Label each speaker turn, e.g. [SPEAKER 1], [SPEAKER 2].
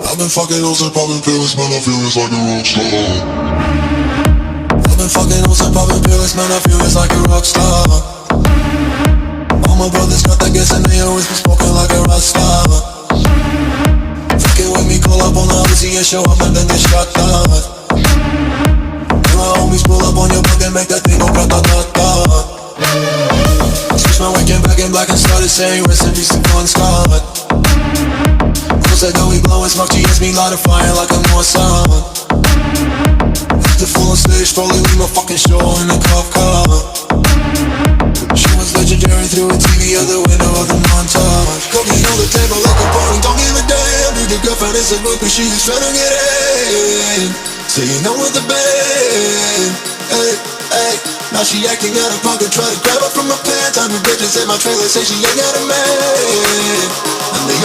[SPEAKER 1] I've been fucking hoes and popping pills, man, I feel it's like a rock star. I've been fucking hoes and popping pills, man, I feel it's like a rock star. All my brothers got that gas and they always been smoking like a rock star. Fucking with me, call up on the Uzi and show up and then get shot down. And my homies pull up on your block and make that thing go grata-ta-ta. Switch my weekend back in black and started saying rest in peace to Bon Scott. Close that door, we blowin' smoke, she hits me light a fire like a North Sun. After full on stage, probably leave my fucking show in a cop car. She was legendary through a TV out the window of the montage. Cocaine on the table like a party, don't give a damn. Dude, your girlfriend is a groupie, she is tryna get in. Saying I'm with the band, hey, hey. Now she acting out of pocket, try to grab her from my pants. I'm a bitches in my trailer, say she ain't got a man. And they